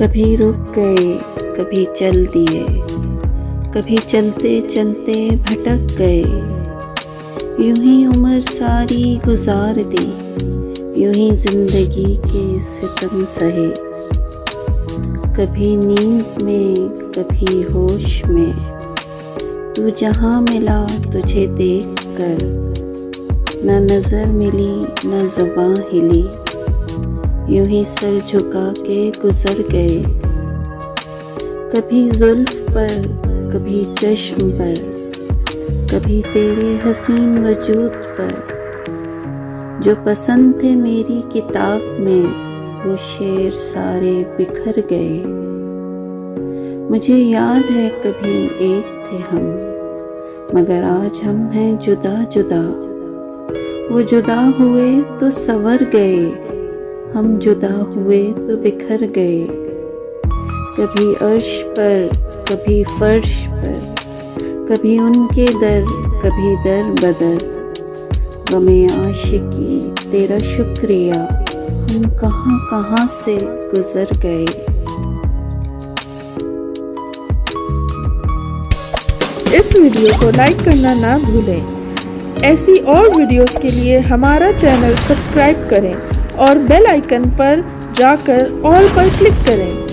कभी रुक गए, कभी चल दिए, कभी चलते चलते भटक गए। यूं ही उम्र सारी गुजार दी, यूं ही जिंदगी के सितम सहे। कभी नींद में, कभी होश में, तू जहाँ मिला तुझे देख कर, न नजर मिली न ज़ुबां हिली, यूं ही सर झुका के गुजर गए। कभी जुल्फ पर, कभी चश्म पर, कभी तेरे हसीन वजूद पर। जो पसंद थे मेरी किताब में, वो शेर सारे बिखर गए। मुझे याद है कभी एक थे हम, मगर आज हम हैं जुदा जुदा। वो जुदा हुए तो संवर गए, हम जुदा हुए तो बिखर गए। कभी अर्श पर, कभी फर्श पर, कभी उनके दर, कभी दर बदर। गमे आशिकी तेरा शुक्रिया, हम कहाँ कहाँ से गुजर गए। इस वीडियो को लाइक करना ना भूलें। ऐसी और वीडियोस के लिए हमारा चैनल सब्सक्राइब करें और बेल आइकन पर जाकर ऑल पर क्लिक करें।